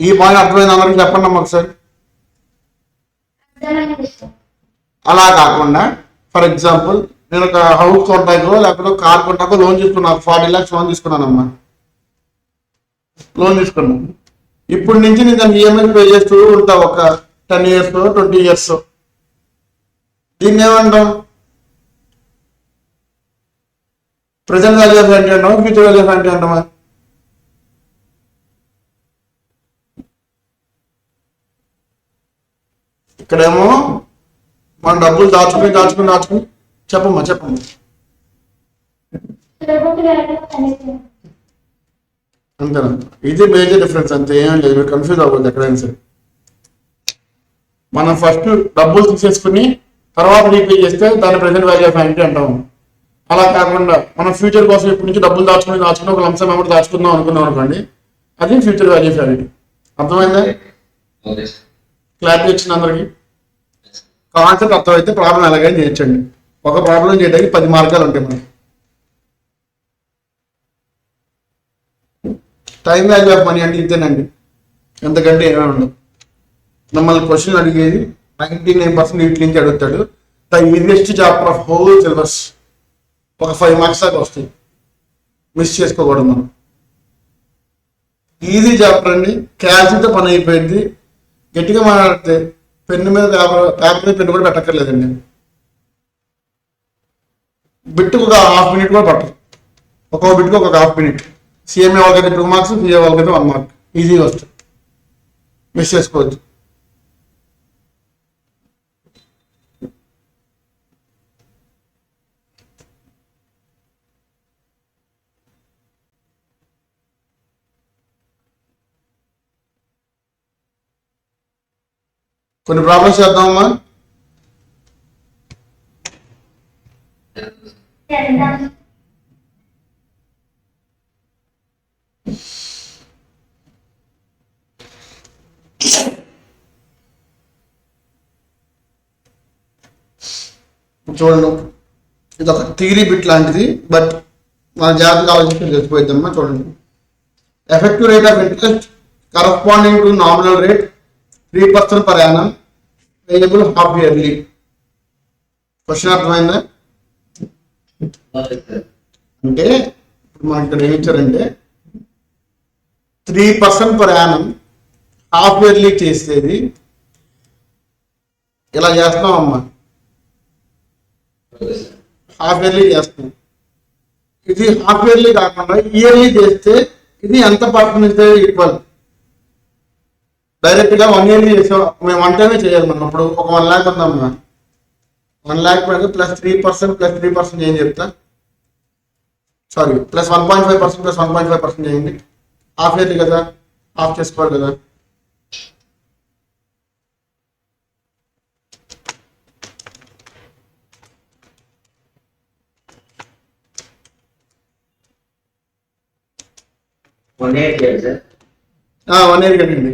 ఈ పాయింట్ అర్థమైంది అందరికి చెప్పండి అమ్మ ఒకసారి. అర్థమైంది sir. అలా కాకుండా ఫర్ ఎగ్జాంపుల్ నేను ఒక హౌస్ కొంటాకో లేకపోతే ఒక కార్ కొంటాకో లోన్ తీసుకున్నాను, 40 lakhs లోన్ తీసుకున్నానమ్మా. లోన్ తీసుకున్నాను. ఇప్పటి నుంచి నేను దాన్ని ఈఎంఐ పే చేస్తూ ఉంటా ఒక 10 years 20 years. దీన్ని ఏమంటాం? ప్రెజెంట్ వాల్యూ ఆఫ్ ఎన్ఈటీ అంటామా, ఫ్యూచర్ వాల్యూ ఆఫ్ ఎన్ఈటీ అంటామా? ఇక్కడేమో మనం డబ్బులు దాచుకుని చెప్పమ్మా. Present value of anything. అంతేనా? ఇది మేజర్ డిఫరెన్స్, అంతే, ఏం లేదు. మీరు కన్ఫ్యూజ్ అవ్వద్దు ఎక్కడైనా సరే. మనం ఫస్ట్ డబ్బులు తీసేసుకుని తర్వాత రీపే చేస్తే దాన్ని ప్రెజెంట్ వాల్యూ ఆఫ్ ఎన్ఈటీ అంటాము. అలా కాకుండా మనం ఫ్యూచర్ కోసం ఇప్పటి నుంచి డబ్బులు దాచుకుని ఒక లంసమ్ అమౌంట్ దాచుకుందాం అనుకున్నాం అనుకోండి, అది ఫ్యూచర్ వాల్యూ ఆఫ్ ఎన్ఈటీ. అర్థమైందా? Okay, sir. క్లారిటీ వచ్చింది అందరికి? కాన్సెప్ట్ అర్థమైతే ప్రాబ్లం ఎలాగైనా చేయొచ్చండి. ఒక ప్రాబ్లం చేయడానికి 10 మార్గాలు ఉంటాయి మనకి. టైం వాల్యూ ఆఫ్ మనీ అంటే ఇంతేనండి, ఎంతకంటే ఏమీ ఉండదు. మిమ్మల్ని క్వశ్చన్ అడిగేది 99% వీటి నుంచి అడుగుతాడు. The easiest chapter of whole syllabus ఒక 5 marks దాకా వస్తాయి, మిస్ చేసుకోకూడదు మనం. ఈజీ చాప్టర్ అండి, క్యాల్సీతో పని అయిపోయింది. గట్టిగా మాట్లాడితే పెన్ను మీద పేపర్ మీద పెన్ను కూడా పెట్టక్కర్లేదండి. బిట్టుకు ఒక ½ minute కూడా పట్టదు, ఒక్కొక్క బిట్టుకు ఒక ½ minute. సిఎంఏ వాళ్ళకైతే 2 marks, సిఏ వాళ్ళకైతే 1 mark. ఈజీగా వస్తుంది, మిస్ చేసుకోవద్దు. కొన్ని ప్రాబ్లమ్స్ చేద్దామమ్మా. చేద్దాం. చూడండి, ఇది ఒక థియరీ బిట్ లాంటిది, బట్ మన జాగ్రత్తగా ఆలోచించి తెలిసిపోయిద్దమ్మా. చూడండి, effective rate of interest corresponding to nominal rate 3% per annum payable half yearly. Question అర్థమైందా? Okay, sir. అంటే ఇప్పుడు మనకి ఇక్కడ ఏమి ఇచ్చారంటే 3% per annum హాఫ్ ఇయర్లీ చేసేది ఇలా చేస్తున్నాం అమ్మా. Okay, sir. హాఫ్ ఇయర్లీ చేస్తాం. ఇది హాఫ్ ఇయర్లీ కాకుండా ఇయర్లీ చేస్తే ఇది ఎంత పర్సెంటేజ్ ఈక్వల్? డైరెక్ట్ గా 1 yearly చేసాం, మేము 1 time చేయాలి. మనం ఇప్పుడు ఒక 1 lakh ఉందమ్మా, 1 lakh ప్లస్ 3% ఏం చెప్తా, సారీ ప్లస్ 1.5% చేయండి. హాఫ్ ఇయర్లీ కదా, హాఫ్ చేసుకోవాలి కదా. One year here, sir. 1 year కట్టండి.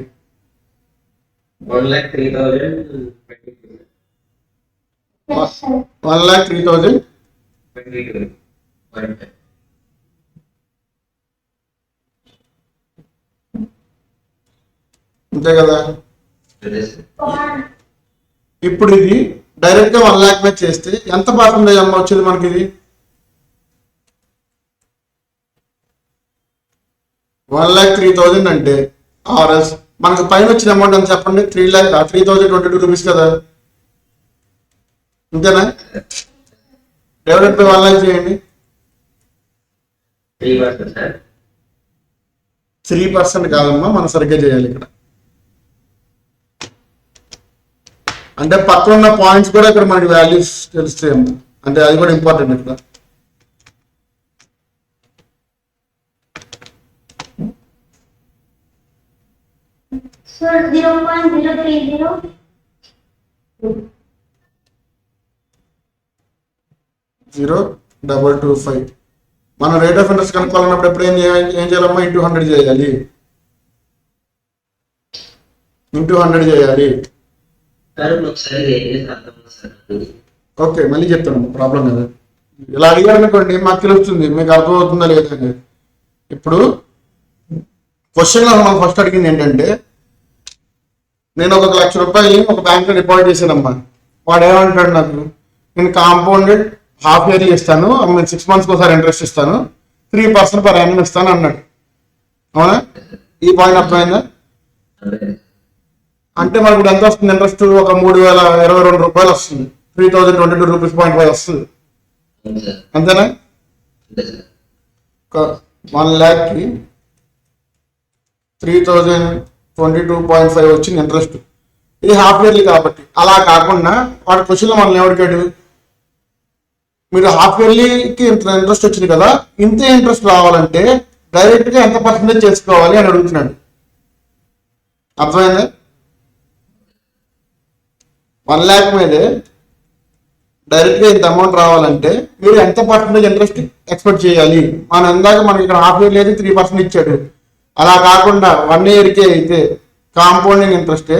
1,03,022. Yes, sir. 1,03,000. 22. 1. అంతే కదా. Yes, sir. One. ఇప్పుడు ఇది డైరెక్ట్ గా 1 lakh మీద చేస్తే ఎంత పర్సెంటేజ్ అమ్మ వచ్చేది మనకి ఇది? 1,03,000 అంటే ఆర్ఎస్ మనకు పైన వచ్చిన అమౌంట్ ఎంత చెప్పండి? 3,3022 రూపీస్ కదా, అంతేనా? డివైడెడ్ బై 1 lakh చేయండి. 3% సార్. 3% కాదమ్మా, మనం సరిగ్గా చేయాలి ఇక్కడ. అంటే పక్కన ఉన్న పాయింట్స్ కూడా ఇక్కడ మనకి వాల్యూస్ తెలుస్తాయి అమ్మా, అంటే అది కూడా ఇంపార్టెంట్ ఇక్కడ. So 0.030. 0.225. మనం రేట్ ఆఫ్ ఇంట్రెస్ట్ కనుక్కోవాలన్నప్పుడు ఎప్పుడు ఏం చేయాలమ్మా? ఇంటూ 100 చేయాలి. ఇంటూ 100 చేయాలి. సార్ ఒకసారి అర్థం సార్. ఓకే, మళ్ళీ చెప్తాను, ప్రాబ్లం కదా. ఇలా అడిగారు అనుకోండి మాకు తెలుస్తుంది మీకు అర్థమవుతుందా లేదా అనేది. ఇప్పుడు క్వశ్చన్లో మనం ఫస్ట్ అడిగింది ఏంటంటే, నేను ఒక 1,00,000 రూపాయలు ఒక బ్యాంక్లో డిపాజిట్ చేశానమ్మా. వాడు ఏమంటాడు నాకు, నేను కాంపౌండెడ్ హాఫ్ ఇయర్లీ ఇస్తాను, 6 months ఒకసారి ఇంట్రెస్ట్ ఇస్తాను, 3% per annum ఇస్తాను అన్నాడు. అవునా? ఈ పాయింట్ అర్థమైందా? అంటే మనకు ఇప్పుడు ఎంత వస్తుంది ఇంట్రెస్ట్? ఒక 3,022 రూపాయలు వస్తుంది. 3,022 రూపీస్ 0.5 వస్తుంది, అంతేనా? 1 lakh 3,022.5 వచ్చింది ఇంట్రెస్ట్. ఇది హాఫ్ ఇయర్లీ కాబట్టి. అలా కాకుండా వాడి క్వశ్చన్లో మనం ఏమడిగాడు, మీరు హాఫ్ ఇయర్లీకి ఇంత ఇంట్రెస్ట్ వచ్చింది కదా, ఇంతే ఇంట్రెస్ట్ రావాలంటే డైరెక్ట్ గా ఎంత పర్సెంటేజ్ చేసుకోవాలి అని అడుగుతున్నాడు. అర్థమైందా? 1 lakh మీదే డైరెక్ట్ గా ఇంత అమౌంట్ రావాలంటే మీరు ఎంత పర్సెంటేజ్ ఇంట్రెస్ట్ ఎక్స్పెక్ట్ చేయాలి. మనం ఇందాక మనకి ఇక్కడ హాఫ్ ఇయర్లీ అయితే 3% ఇచ్చాడు. అలా కాకుండా 1 yearకే అయితే కాంపౌండింగ్ ఇంట్రెస్ట్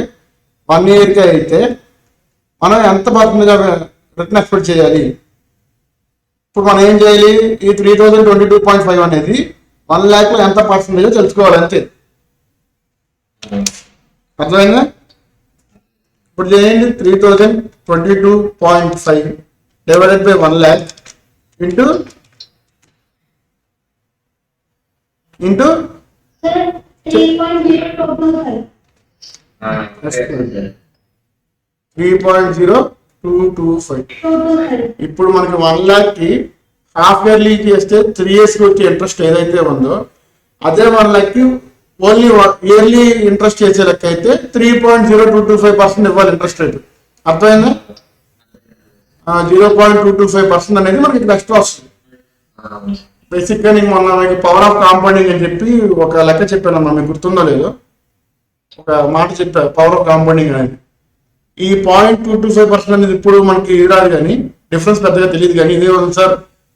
1 yearకే అయితే మనం ఎంత పర్సెంటేజ్ రిటర్న్ ఎక్స్పెక్ట్ చేయాలి. ఇప్పుడు మనం ఏం చేయాలి? ఈ 3,022.5 అనేది 1 lakh లో ఎంత పర్సెంటేజ్ తెలుసుకోవాలి, అంతే. అర్థమైందా? ఇప్పుడు చేయండి. 3,022.5 divided by 1 lakh into Sir, 3.0225. 3.0225. ఇప్పుడు మనకి 1 lakh కి హాఫ్ ఇయర్లీ చేస్తే 3 years కి వచ్చే ఇంట్రెస్ట్ ఏదైతే ఉందో అదే 1 lakh కి ఓన్లీ ఇయర్లీ ఇంట్రెస్ట్ చేసే లెక్క అయితే 3.0225% ఇవ్వాలి ఇంట్రెస్ట్ రేట్. అర్థమైందా? 0.225% అనేది మనకి ఇక్కడ ఎక్స్ట్రా వస్తుంది. బేసిక్ గా నేను మొన్న మీకు పవర్ ఆఫ్ కాంపౌండింగ్ అని చెప్పి ఒక లెక్క చెప్పానమ్మా, మీకు గుర్తుందో లేదో, ఒక మాట చెప్పా, పవర్ ఆఫ్ కాంపౌండింగ్ అనేది. ఈ 0.225% అనేది ఇప్పుడు మనకి రాదు కానీ డిఫరెన్స్ పెద్దగా తెలియదు, కానీ ఇదే ఉంది సార్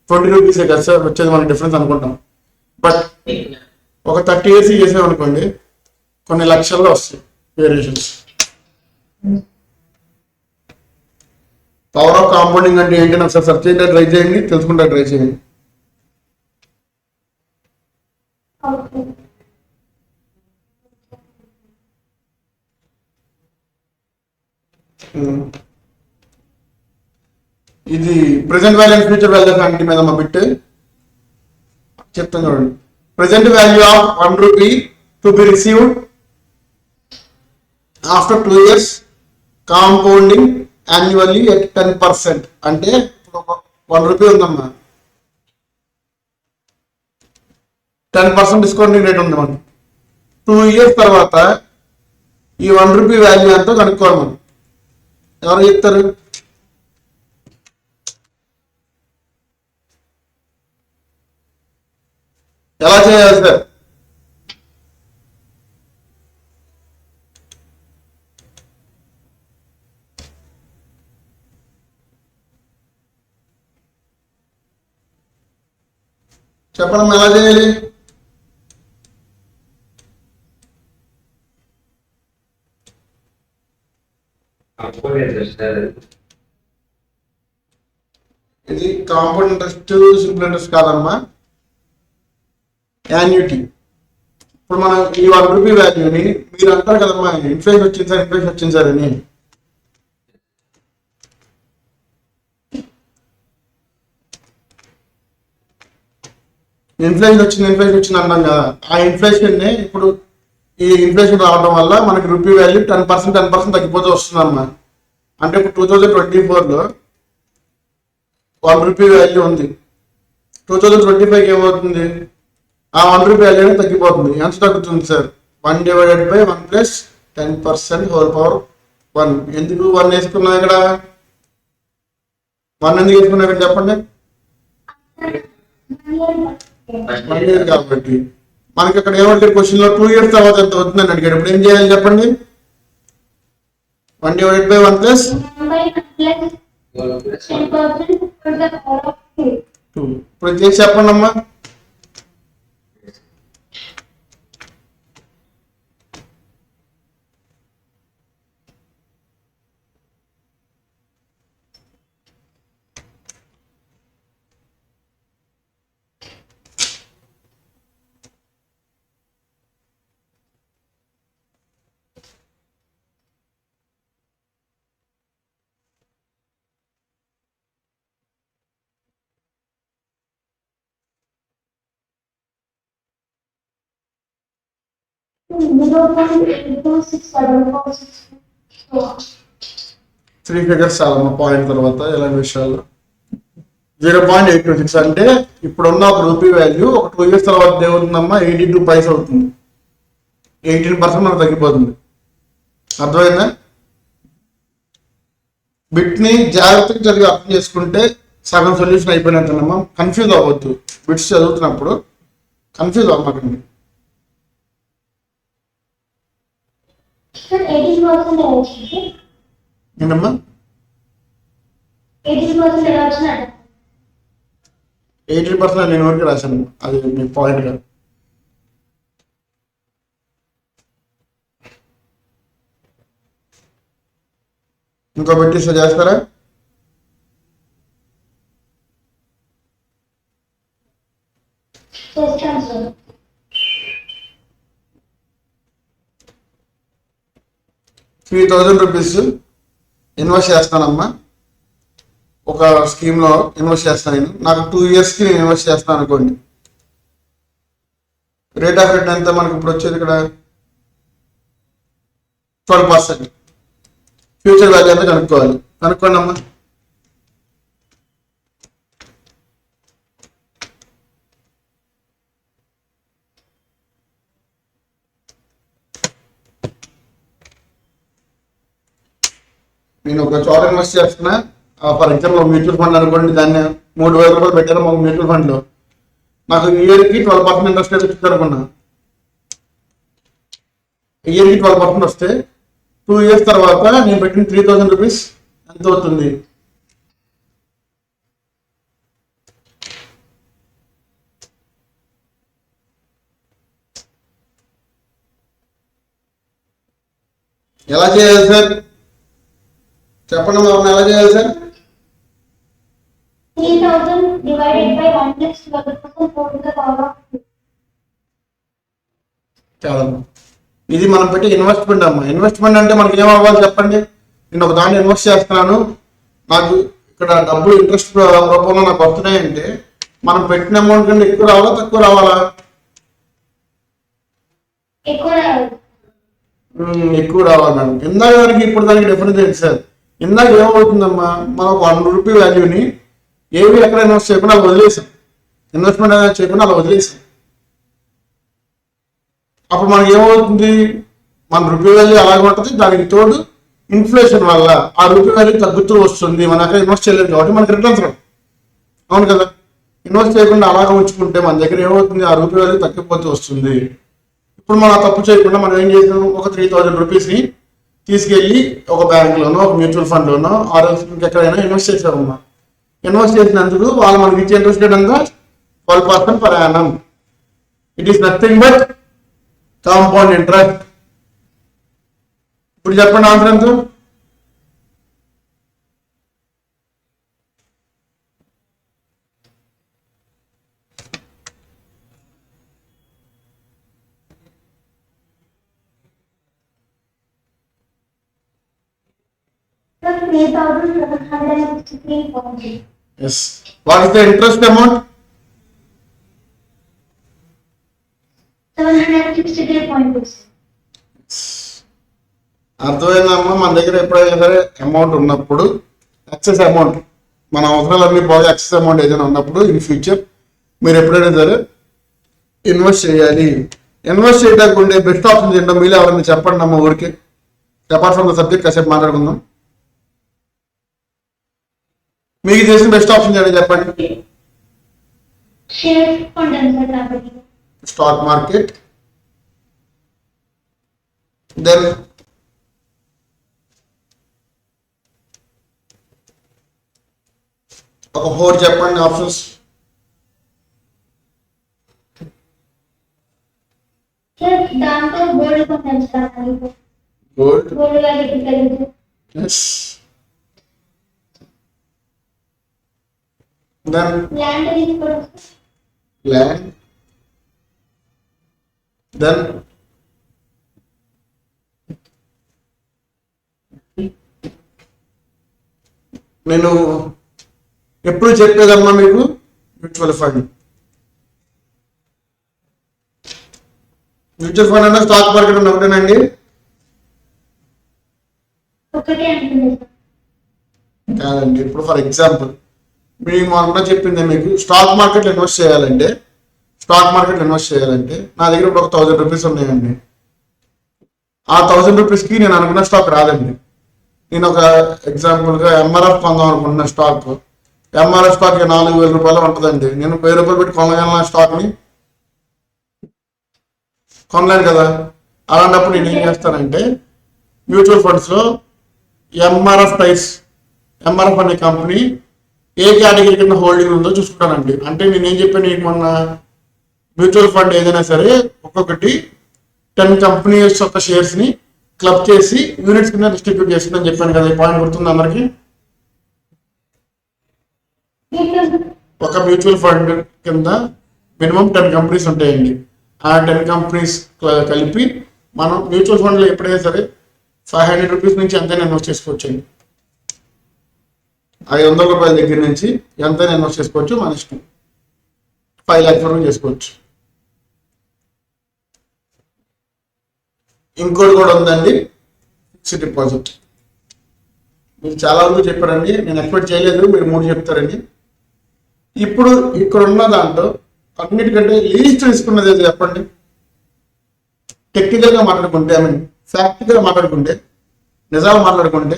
20 రూపీసే కదా సార్ వచ్చేది మనకి డిఫరెన్స్ అనుకుంటాం. బట్ ఒక 30 years చేసామనుకోండి కొన్ని లక్షల్లో వస్తాయి వేరియేషన్స్. పవర్ ఆఫ్ కాంపౌండింగ్ అంటే ఏంటి ఒకసారి సెర్చ్ చేయండి, ట్రై చేయండి, తెలుసుకుంటా ట్రై చేయండి. Okay. ఇది present value and future value అంటే మీద మా బిట్ చెప్తాను చూడండి. Present value of 1 rupee to be received after 2 years compounding annually at 10%. అంటే ఇప్పుడు 1 rupee ఉందమ్మా, 10% డిస్కౌంటింగ్ రేట్ ఉంది మనకి. 2 years తర్వాత ఈ 1 rupee వాల్యూ ఎంతో కనుక్కోవాలి మనం. ఎవరు చెప్తారు? ఎలా చేయాలి సార్? చెప్పడం ఎలా చేయాలి? ఇది కాంపౌండ్ ఇంట్రెస్ట్, సింపుల్ ఇంట్రెస్ట్ కాదమ్మా, యాన్యుటీ. ఇప్పుడు మనం ఈ 1 rupee వాల్యూని మీరు అంటారు కదమ్మా, ఇన్ఫ్లేషన్ వచ్చింది సార్, ఇన్ఫ్లేషన్ వచ్చింది సార్ అని. ఇన్ఫ్లేషన్ వచ్చింది అన్నాం కదా, ఆ ఇన్ఫ్లేషన్ ఇప్పుడు ఈ ఇన్ఫ్లేషన్ రావడం వల్ల మనకి రూపీ వాల్యూ 10% తగ్గిపోతూ వస్తుందమ్మా. అంటే ఇప్పుడు 2024లో 1 రూపీ వాల్యూ ఉంది, 2025 ఏమవుతుంది, ఆ 1 రూపీ వాల్యూ అనేది తగ్గిపోతుంది. ఎంత తగ్గుతుంది సార్? 1/1 plus 10% whole power 1. ఎందుకు 1 వేసుకున్నాం ఇక్కడ? 1 ఎందుకు వేసుకున్నాం ఇక్కడ చెప్పండి? 1 ఇయర్ కాబట్టి. మనకి అక్కడ ఏమంటారు క్వశ్చన్ లో 2 ఇయర్స్ తర్వాత ఎంత అవుతుందని అడిగాడు. ఇప్పుడు ఏం చేయాలి చెప్పండి? 1/1 ప్లస్ 2. ఇప్పుడు చేసి చెప్పండి అమ్మా. త్రీ ఫిగర్స్ చాలమ్మా పాయింట్ తర్వాత ఇలాంటి విషయాల్లో. 0.826 అంటే ఇప్పుడున్న ఒక రూపీ వాల్యూ ఒక 2 ఇయర్స్ తర్వాత ఏమవుతుందమ్మా? 82 పైస్ అవుతుంది. 18% మనకు తగ్గిపోతుంది. అర్థమైందా? బిట్ని జాగ్రత్తగా చదివి అర్థం చేసుకుంటే సగం సొల్యూషన్ అయిపోయినట్టమ్మా. కన్ఫ్యూజ్ అవ్వద్దు, బిట్స్ చదువుతున్నప్పుడు కన్ఫ్యూజ్ అవ్వకండి. 18% ఏంటమ్మా? 18% నేను వరకు రాశాను, అది మీ పాయింట్ కాదు. ఇంకో బిట్ చేస్తారా? చేస్తాను సార్. 3,000 రూపీస్ ఇన్వెస్ట్ చేస్తానమ్మా. ఒక స్కీమ్లో ఇన్వెస్ట్ చేస్తాను నేను. నాకు 2 ఇయర్స్కి నేను ఇన్వెస్ట్ చేస్తాను అనుకోండి. రేట్ ఆఫ్ రిటర్న్ ఎంత మనకి ఇప్పుడు వచ్చేది ఇక్కడ? 12%. ఫ్యూచర్ వాల్యూ ఎంత కనుక్కోవాలి. కనుక్కోండి అమ్మా. నేను ఒక చోట ఇన్వెస్ట్ చేస్తున్నా, ఫర్ ఎగ్జాంపుల్ మ్యూచువల్ ఫండ్ అనుకోండి, దాన్ని 3,000 రూపాయలు పెట్టాను మాకు మ్యూచువల్ ఫండ్లో. నాకు ఇయర్కి 12% ఇంట్రెస్ట్ రేట్ వచ్చింది అనుకున్నా. ఇయర్కి 12% వస్తే 2 ఇయర్స్ తర్వాత నేను పెట్టిన 3,000 రూపీస్ ఎంత అవుతుంది? ఎలా చేయాలి సార్ చెప్పండి, మనం ఎలా చేయాలి sir? 3,000 divided by 1 plus 12% to the power of 2. చాలా ఇది మనం పెట్టి ఇన్వెస్ట్మెంట్ అమ్మా. ఇన్వెస్ట్మెంట్ అంటే మనకి ఏం అవ్వాలి చెప్పండి? నేను ఒక దాన్ని ఇన్వెస్ట్ చేస్తున్నాను, నాకు ఇక్కడ డబ్బులు ఇంట్రెస్ట్ రూపంలో నాకు వస్తున్నాయంటే మనం పెట్టిన అమౌంట్ కంటే ఎక్కువ రావాలా తక్కువ రావాలా? ఎక్కువ రావాలి మేడం. ఇందాక దానికి ఇప్పుడు దానికి డిఫరెన్స్ ఏంటి సార్? ఇందాక ఏమవుతుందమ్మా, మనం 1 రూపీ వాల్యూని ఏవి ఎక్కడ ఇన్వెస్ట్ చేయకుండా అలా వదిలేసాం, ఇన్వెస్ట్మెంట్ అనేది చేయకుండా అలా వదిలేసాం. అప్పుడు మనకి ఏమవుతుంది? మన రూపీ వాల్యూ అలాగే ఉంటుంది, దానికి తోడు ఇన్ఫ్లేషన్ వల్ల ఆ రూపీ వాల్యూ తగ్గుతూ వస్తుంది. మన అక్కడ ఇన్వెస్ట్ చేయలేదు కాబట్టి మనకి రిటర్న్స్ రావు. అవును కదా? ఇన్వెస్ట్ చేయకుండా అలాగే ఉంచుకుంటే మన దగ్గర ఏమవుతుంది? ఆ రూపీ వాల్యూ తగ్గిపోతూ వస్తుంది. ఇప్పుడు మనం తప్పు చేయకుండా మనం ఏం చేసాం? ఒక 3,000 రూపీస్ని తీసుకెళ్ళి ఒక బ్యాంక్లోనో ఒక మ్యూచువల్ ఫండ్లోనో ఆర్ఎల్స్ ఇంకెక్కడైనా ఇన్వెస్ట్ చేసామమ్మా. ఇన్వెస్ట్ చేసినందుకు వాళ్ళు మనకి ఇచ్చే ఇంట్రెస్ట్ రేట్ అంతా 12% per annum. It is nothing but compound interest. ఇప్పుడు చెప్పండి ఆన్సర్ ఎంత? Yes. What is the interest amount? 763.2. అర్థమైందమ్మా. మన దగ్గర ఎప్పుడైనా సరే అమౌంట్ ఉన్నప్పుడు ఎక్సెస్ అమౌంట్ మన అవసరాలన్నీ పోగా ఎక్సెస్ అమౌంట్ ఏదైనా ఉన్నప్పుడు ఇన్ ఫ్యూచర్ మీరు ఎప్పుడైనా సరే ఇన్వెస్ట్ చేయాలి. ఇన్వెస్ట్ చేయడానికి ఉండే బెస్ట్ ఆప్షన్ ఏంటో మీరు ఎవరైనా చెప్పండి అమ్మ ఊరికి. అపార్ట్ ఫ్రమ్ ద సబ్జెక్ట్ కాసేపు మాట్లాడుకుందాం. మీకు చేసిన బెస్ట్ ఆప్షన్ ఏంటో చెప్పండి. షేర్ కొంటాను సార్ కాబట్టి. స్టాక్ మార్కెట్, దెన్ ఒక 4 చెప్పండి ఆప్షన్స్. సార్ దాంతో గోల్డ్ కొంటాను సార్ కాబట్టి. గోల్డ్, గోల్డ్ వాల్యూ పెరుగుతుంది. ఎస్, దెన్ ల్యాండ్ తీసుకోవడం సార్. ల్యాండ్, దెన్ నేను ఎప్పుడు చెప్పేదమ్మా మీకు మ్యూచువల్ ఫండ్. మ్యూచువల్ ఫండ్ అన్న స్టాక్ మార్కెట్ ఉన్న ఒకటేనండి. ఒకటే అంటుంది సార్. కాదండి, ఇప్పుడు ఫర్ ఎగ్జాంపుల్ మేము మొన్న చెప్పింది మీకు స్టాక్ మార్కెట్లో ఇన్వెస్ట్ చేయాలంటే నా దగ్గర ఇప్పుడు ఒక 1000 రూపీస్ ఉన్నాయండి. ఆ 1000 రూపీస్కి నేను అనుకున్న స్టాక్ రాదండి. నేను ఒక ఎగ్జాంపుల్గా ఎంఆర్ఎఫ్ కొందాం అనుకుంటున్న స్టాక్. ఎంఆర్ఎఫ్ స్టాక్ 4000 రూపాయలు ఉంటుందండి. నేను 1000 రూపాయలు పెట్టి కొనగలను స్టాక్ని? కొనలేను కదా. అలాంటప్పుడు నేను ఏం చేస్తానంటే మ్యూచువల్ ఫండ్స్లో ఎంఆర్ఎఫ్ అనే కంపెనీ ఏ కేటగిరీ కింద హోల్డింగ్ ఉందో చూసుకుంటానండి. అంటే నేను ఏం చెప్పాను నీకు మొన్న, మ్యూచువల్ ఫండ్ ఏదైనా సరే ఒక్కొక్కటి 10 కంపెనీస్ యొక్క షేర్స్ని క్లబ్ చేసి యూనిట్స్ కింద డిస్ట్రిబ్యూట్ చేస్తుందని చెప్పాను కదా. ఈ పాయింట్ గుర్తుంది అందరికి? ఒక మ్యూచువల్ ఫండ్ కింద మినిమం 10 కంపెనీస్ ఉంటాయండి. ఆ 10 కంపెనీస్ కలిపి మనం మ్యూచువల్ ఫండ్లో ఎప్పుడైనా సరే 500 రూపీస్ నుంచి ఎంతైనా ఇన్వెస్ట్ చేసుకోవచ్చండి. 500 రూపాయల దగ్గర నుంచి ఎంతైనా ఇన్వెస్ట్ చేసుకోవచ్చు, మన ఇష్టం. 5 లక్షల వరకు చేసుకోవచ్చు. ఇంకోటి కూడా ఉందండి, ఫిక్స్డ్ డిపాజిట్. మీరు చాలా వరకు చెప్పారండి, నేను ఎక్స్పెక్ట్ చేయలేదు మీరు 3 చెప్తారండి. ఇప్పుడు ఇక్కడ ఉన్న దాంట్లో అన్నిటికంటే లీస్ట్ రిస్క్ ఉన్నది ఏదో చెప్పండి. టెక్నికల్గా మాట్లాడుకుంటే, ఫ్యాక్టికల్గా మాట్లాడుకుంటే, నిజాలు మాట్లాడుకుంటే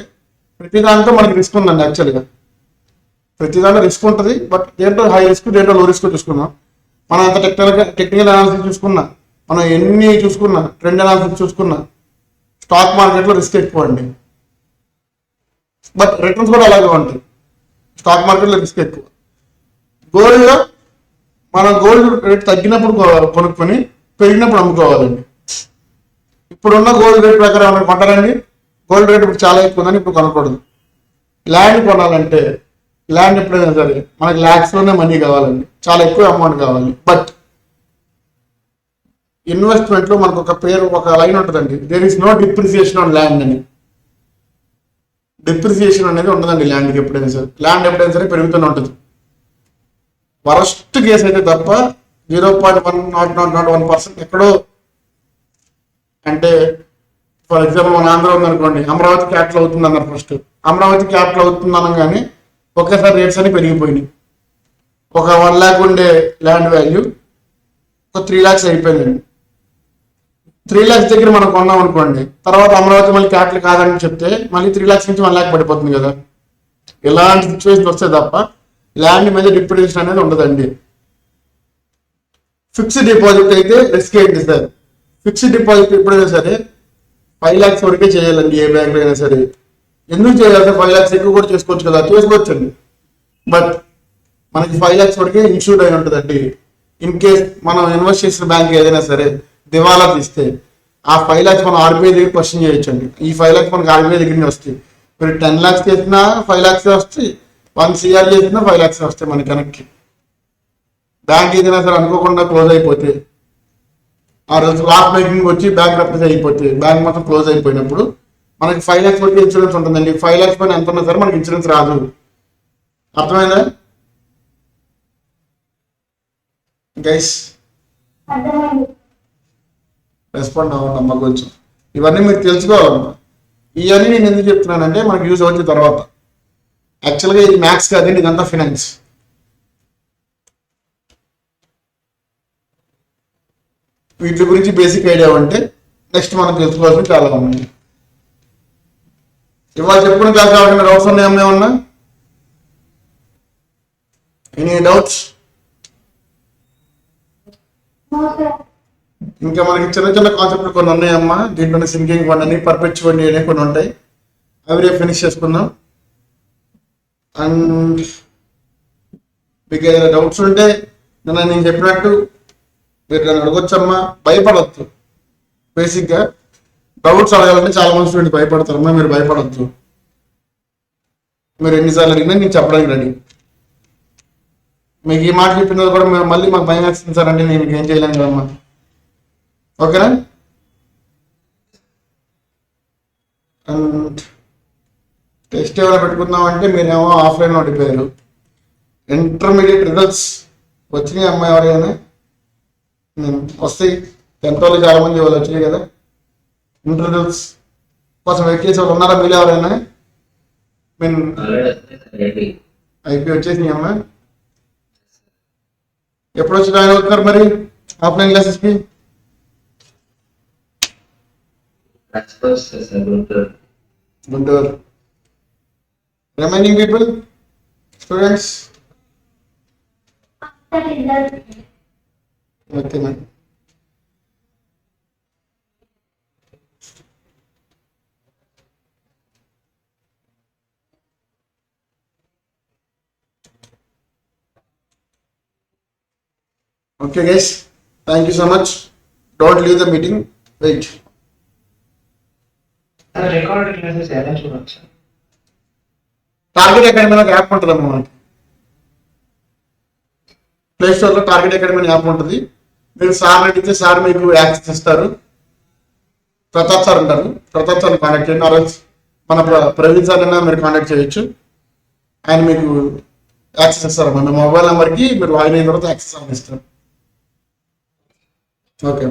ప్రతి దాంట్లో మనకి రిస్క్ ఉందండి. యాక్చువల్గా ప్రతి దాంట్లో రిస్క్ ఉంటుంది. బట్ దేంట్లో హై రిస్క్, దేంట్లో లో రిస్క్ చూసుకున్నాం. మనం అంత టెక్నికల్ అనాలిసిస్ చూసుకున్నా, మనం ఎన్ని చూసుకున్నా, ట్రెండ్ అనాలిసిస్ చూసుకున్నా, స్టాక్ మార్కెట్లో రిస్క్ ఎక్కువ అండి. బట్ రిటర్న్స్ కూడా అలాగే ఉంటాయి. స్టాక్ మార్కెట్లో రిస్క్ ఎక్కువ. గోల్డ్లో మనం గోల్డ్ రేట్ తగ్గినప్పుడు కొనుక్కొని పెరిగినప్పుడు అమ్ముకోవాలండి. ఇప్పుడున్న గోల్డ్ రేట్ ప్రకారం ఏమైనా కొంటారండి? గోల్డ్ రేట్ ఇప్పుడు చాలా ఎక్కువ ఉందని ఇప్పుడు కొనకూడదు. ల్యాండ్ కొనాలంటే ల్యాండ్ ఎప్పుడైనా సరే మనకి ల్యాక్స్లోనే మనీ కావాలండి, చాలా ఎక్కువ అమౌంట్ కావాలి. బట్ ఇన్వెస్ట్మెంట్లో మనకు ఒక లైన్ ఉంటుందండి, there is no depreciation on land అని. డిప్రిసియేషన్ అనేది ఉండదండి ల్యాండ్కి. ఎప్పుడైనా సరే ల్యాండ్ ఎప్పుడైనా సరే పెరుగుతూనే ఉంటుంది. వరస్ట్ కేసు అయితే తప్ప 0.1% ఎక్కడో, అంటే ఫర్ ఎగ్జాంపుల్ మన ఆంధ్ర ఉందనుకోండి, అమరావతి క్యాపిటల్ అవుతుంది అన్నారు ఫస్ట్. అమరావతి క్యాపిటల్ అవుతుంది అనగానే ఒకేసారి రేట్స్ అని పెరిగిపోయినాయి. ఒక 1 lakh ఉండే ల్యాండ్ వాల్యూ ఒక 3 lakhs అయిపోయిందండి. 3 lakhs దగ్గర మనం కొన్నాం అనుకోండి, తర్వాత అమరావతి మళ్ళీ క్యాపిటల్ కాదని చెప్తే మళ్ళీ 3 lakhs నుంచి 1 lakh పడిపోతుంది కదా. ఇలాంటి సిచ్యువేషన్ వస్తే తప్ప ల్యాండ్ మీద డిప్రిసియేషన్ అనేది ఉండదండి. ఫిక్స్డ్ డిపాజిట్ అయితే రిస్క్ ఏంటి సార్? ఫిక్స్డ్ డిపాజిట్ ఎప్పుడైనా సరే 5 lakhs వరకే చేయాలండి. ఏ బ్యాంక్ అయినా సరే. ఎందుకు చేయాలి? 5 lakhs ఎక్కువ కూడా చేసుకోవచ్చు కదా, చేసుకోవచ్చండి. బట్ మనకి 5 lakhs వరకే ఇన్సూర్డ్ అయి ఉంటుందండి. ఇన్ కేస్ మనం ఇన్వెస్ట్ చేసిన బ్యాంక్ ఏదైనా సరే దివాలా తీస్తే ఆ 5 lakhs మనం ఆర్బీఐ దగ్గర క్వశ్చన్ చేయొచ్చండి. ఈ 5 lakhs మనకి ఆర్బీఐ దగ్గర వస్తాయి. మీరు 10 lakhs చేసినా 5 lakhs వస్తాయి, 1 CR చేసినా 5 lakhs వస్తాయి మన కనెక్ట్కి. బ్యాంక్ ఏదైనా సరే అనుకోకుండా క్లోజ్ అయిపోతే, ఆ రోజు లాస్ మేకింగ్ వచ్చి బ్యాంక్ రప్రెస్ అయిపోతే, బ్యాంక్ మొత్తం క్లోజ్ అయిపోయినప్పుడు మనకి 5 lakhs వరకు ఇన్సూరెన్స్ ఉంటుందండి. 5 lakhs పైన ఎంత ఉన్నా సరే మనకి ఇన్సూరెన్స్ రాదు. అర్థమైందా గైస్? అర్థమైంది. రెస్పాండ్ అవ్వండి కొంచెం. ఇవన్నీ మీరు తెలుసుకోవాలమ్మా. ఇవన్నీ నేను ఎందుకు చెప్తున్నానంటే మనకు యూజ్ వచ్చిన తర్వాత. యాక్చువల్గా ఇది మ్యాథ్స్ కాదండి, ఇదంతా ఫినాన్స్. వీటి గురించి బేసిక్ ఐడియా ఉంటే నెక్స్ట్ మనం తెలుసుకోవాల్సింది చాలా ఉన్నాయి. ఇవాళ చెప్పుకున్న క్లాస్ కావాల్సిన డౌట్స్ ఉన్నాయమ్మా ఏమన్నా? Any doubts? ఇంకా మనకి చిన్న చిన్న కాన్సెప్ట్లు కొన్ని ఉన్నాయమ్మా దీంట్లో. సింకింగ్ వన్ అని, పర్పెచువల్ అని కొన్ని ఉంటాయి. అవి రేపు ఫినిష్ చేసుకుందాం. అండ్ మీకు ఏదైనా డౌట్స్ ఉంటే నేను చెప్పినట్టు మీరు నన్ను అడగొచ్చమ్మా. భయపడద్దు. బేసిక్గా డౌట్స్ అడగాలంటే చాలా మంది స్టూడెంట్స్ భయపడతారమ్మా. మీరు భయపడద్దు. మీరు ఎన్నిసార్లు అడిగినా నేను చెప్పడానికి రెడీ. మీకు ఈ మాట చెప్పిన కూడా మళ్ళీ మాకు భయం వేస్తుంది సార్ అంటే నేను మీకు ఏం చేయలేను కదమ్మా. ఓకేనా? అండ్ టెస్ట్ ఏమైనా పెట్టుకుందామంటే మీరేమో ఆఫ్లైన్లో ఉండిపోయారు. ఇంటర్మీడియట్ రిజల్ట్స్ వచ్చినాయి అమ్మాయి ఎవరైనా? వస్తాయి. 10th వాళ్ళు చాలా మంది వాళ్ళు వచ్చినాయి కదా. ఇంటర్ రిజల్ట్స్ కోసం వెయిట్ చేసే వాళ్ళు ఉన్నారా మీరు ఎవరైనా? మీన్ అయిపోయి వచ్చేసినాయి అమ్మా. ఎప్పుడు వచ్చి జాయిన్ అవుతున్నారు మరి ఆఫ్లైన్ క్లాసెస్కి? Guntur. Remaining people students? Okay madam. Okay guys, thank you so much. Don't leave the meeting. Wait. Record classes ఎలా చూడొచ్చు? టార్గెట్ అకాడమీ ఒక యాప్ ఉంటుందమ్మా మనకి. ప్లే స్టోర్లో టార్గెట్ అకాడమీ యాప్ ఉంటుంది. మీరు సార్ అడిగితే సార్ మీకు యాక్సెస్ ఇస్తారు. ప్రతాప్ సార్ ఉంటారు. ప్రతాప్ సార్ని కాంటాక్ట్ చేయండి. ఆ రోజు మన ప్రవీణ్ సార్ అయినా మీరు కాంటాక్ట్ చేయొచ్చు. ఆయన మీకు యాక్సెస్ ఇస్తారమ్మా. మీ మొబైల్ నెంబర్కి మీరు లాగిన్ అయిన తర్వాత యాక్సెస్ అని ఇస్తారు. ఓకే.